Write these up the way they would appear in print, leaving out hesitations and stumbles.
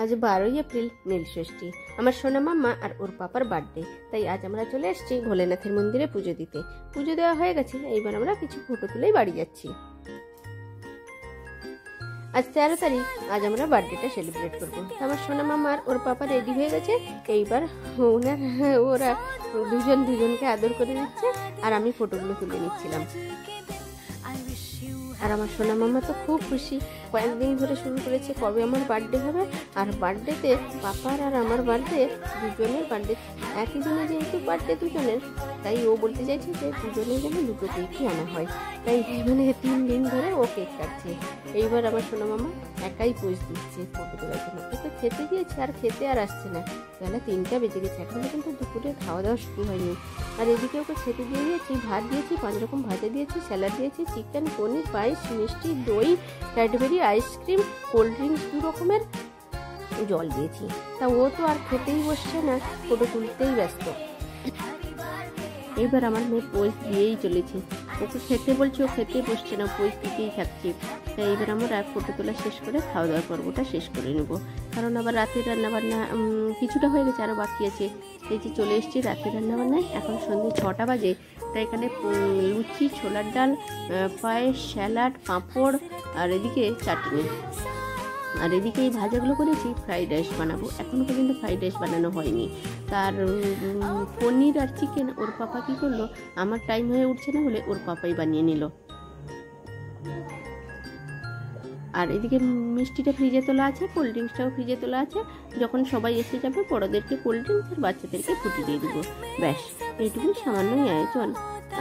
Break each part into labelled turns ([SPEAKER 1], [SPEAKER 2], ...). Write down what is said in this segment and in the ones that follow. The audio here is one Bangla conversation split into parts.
[SPEAKER 1] আজ 12ই এপ্রিল নীলষষ্ঠী, আমার সোনা মাম্মা আর ওর পাপার বার্থডে। তাই আজ আমরা চলে এসেছি ভোলেনাথের মন্দিরে পুজো দিতে। পুজো দেওয়া হয়ে গেছে, এইবার আমরা কিছু ফটো তুলেই বাড়ি যাচ্ছি। আজ 13 তারিখ, আজ আমরা বার্থডেটা সেলিব্রেট করবো। আমার সোনা মামা আর ওর পাপা রেডি হয়ে গেছে। এইবার ওরা দুজনকে আদর করে দিচ্ছে আর আমি ফটোগুলো তুলে নিচ্ছিলাম। আর আমার সোনা মামা তো খুব খুশি, কয়েকদিন ধরে শুরু করেছে কবে আমার বার্থডে হবে। আর বার্থডেতে পাপার আর আমার বার্থডে দুজনের বার্থডে একই দিনে, যেহেতু বার্থডে দুজনের, তাই ও বলতে চাইছে যে দুজনের যেন দুটো কেকই আনা হয়। তাই মানে 3 দিন ধরে ও কেক কাটছে। এইবার আমার সোনা মামা একাই পোজ দিচ্ছে ফটো তোলার জন্য। ওকে খেতে দিয়েছে আর খেতে আর আসছে না। বেলা 3টা বেজে গেছে, এখন কিন্তু দুপুরে খাওয়া দাওয়া শুরু হয়নি। আর এদিকে ওকে খেতে দিয়ে দিয়েছি, ভাত দিয়েছি, 5 রকম ভাজা দিয়েছি, স্যালাড দিয়েছি, চিকেন, পনির, পায়েস, মিষ্টি, দই, ক্যাডবেরি, আইসক্রিম, কোল্ড ড্রিঙ্কস, 2 রকমের, জল দিয়েছি। তা ও তো আর খেতেই বসছে না, ফটো তুলতেই ব্যস্ত। এবার আমার মেয়ে পোজ দিয়েই চলেছে। ওকে খেতে বলছে, ও খেতে বসছে না, পোজ দিতেই থাকছে। তাই এবার আমরা ফটো তোলা শেষ করে খাওয়া দাওয়ার পর্বটা শেষ করে নেব, কারণ আবার রাতের রান্নাবান্না কিছুটা হয়ে গেছে, আরও বাকি আছে। এই যে চলে এসেছি রাতের রান্নাবান্নায়, এখন সন্ধ্যে 6টা বাজে। তাই এখানে লুচি, ছোলার ডাল, পায়েস, স্যালাড, পাঁপড় আর এদিকে চাটনি। আর এদিকে এই ভাজাগুলো করেছি ফ্রাইড রাইস বানাবো। এখনও পর্যন্ত ফ্রাইড রাইস বানানো হয়নি। তার পনির আর চিকেন ওর পাপা কী করলো, আমার টাইম হয়ে উঠছে না বলে ওর পাপাই বানিয়ে নিল। আর এদিকে মিষ্টিটা ফ্রিজে তোলা আছে, কোল্ড ড্রিঙ্কসটাও ফ্রিজে তোলা আছে। যখন সবাই এসে যাবে বড়োদেরকে কোল্ড ড্রিঙ্কস আর বাচ্চাদেরকে ফুটি দিয়ে দেবো। ব্যাস, এইটুকুই সামান্যই আয়োজন।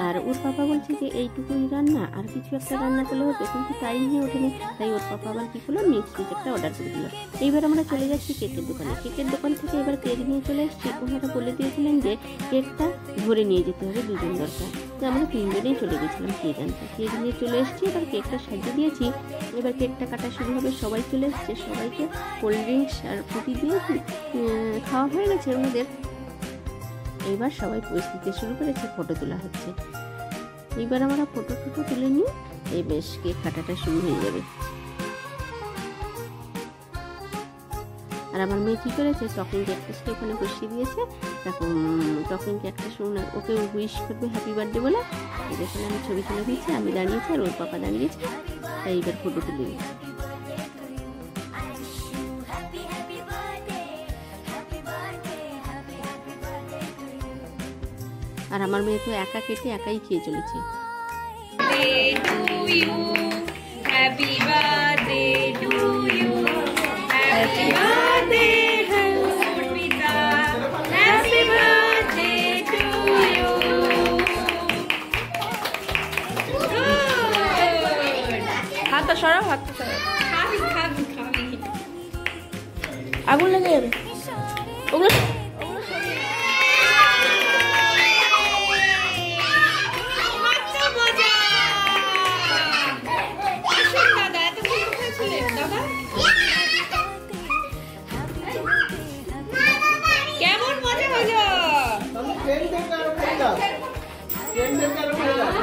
[SPEAKER 1] আর ওর পাপা বলছে যে এইটুকুই রান্না, আর কিছু একটা রান্না করলে হতো, কিন্তু টাইম হয়ে ওঠেনি। তাই ওর পাপা আবার কী করলো, মিক্স কেকটা অর্ডার করে দিল। এইবার আমরা চলে যাচ্ছি কেকের দোকানে। কেকের দোকান থেকে এবার কেক নিয়ে চলে এসেছি। ওনারা বলে দিয়েছিলেন যে কেকটা ধরে নিয়ে যেতে হবে, 2 জন দরকার। তো আমরা 3 জনেই চলে গেছিলাম কেক আনতে। কেক নিয়ে চলে এসেছি, এবার কেকটা সাজিয়ে দিয়েছি। এবার কেকটা কাটা শুরু হবে। সবাই চলে এসছে, সবাইকে কোল্ড ড্রিঙ্কস আর ফুটি দিয়ে খাওয়া হয়ে গেছে ওনাদের। এইবার সবাই পোজ দিতে শুরু করেছে, ফটো তোলা হচ্ছে। এইবার আমরা ফটো তুলে নিয়ে এই বেশ কেক কাটাটা শুরু হয়ে যাবে। আর আমার মেয়ে কী করেছে, টকিং ক্যাকটাসকে ওখানে বসিয়ে দিয়েছে। তখন টকিং ক্যাকটাস ওকে উইশ করবে হ্যাপি বার্থডে বলে। এখানে আমি ছবি তুলে দিয়েছি, আমি দাঁড়িয়েছি আর ওর পাপা দাঁড়িয়েছে। তাই এইবার ফটো তুলে দিয়েছি। আর আমার মেয়ে তো একা কেটে একাই খেয়ে চলেছে। হাতটা সরাও, হাতটা সরাও, আগুন লেগে যাবে। ওগুলো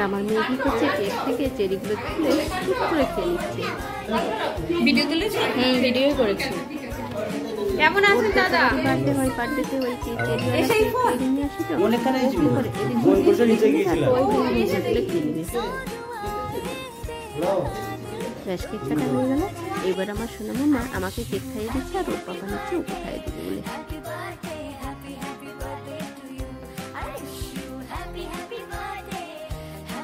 [SPEAKER 1] আমার মেয়ে কি করছে, কেক থেকে চেরিগুলো তুলে ঠিক করে খেয়ে নিচ্ছে। ভিডিও তুলেছি? ভিডিও করেছি। কেমন আছেন দাদা? বার্থডে হয়, বার্থডেতে ওই চেরি নিয়ে আসি তো, ব্যাস কেক কাটা হয়ে গেল। এবার আমার সোনা মামা আমাকে কেক খাইয়ে দিচ্ছে আর ওর পাপা নিচ্ছে ওকে খাইয়ে দিবে বলে।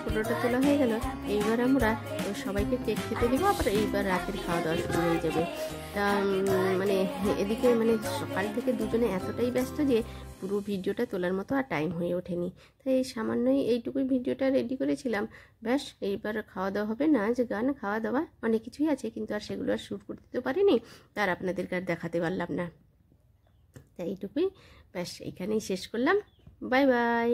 [SPEAKER 1] ফটোটা তোলা হয়ে গেল। এইবার আমরা সবাইকে কেক খেতে দেবো, আবার এইবার রাতের খাওয়া দাওয়া শুরু হয়ে যাবে। তা মানে এদিকে মানে সকাল থেকে দুজনে এতটাই ব্যস্ত যে পুরো ভিডিওটা তোলার মতো আর টাইম হয়ে ওঠেনি। তাই এই সামান্যই এইটুকুই ভিডিওটা রেডি করেছিলাম। ব্যাস, এইবার খাওয়া দাওয়া হবে, নাচ গান খাওয়া দাওয়া অনেক কিছুই আছে, কিন্তু আর সেগুলো আর শ্যুট করতে তো পারিনি, তার আপনাদেরকে আর দেখাতে পারলাম না। তাই এইটুকুই, ব্যাস এইখানেই শেষ করলাম। Bye bye.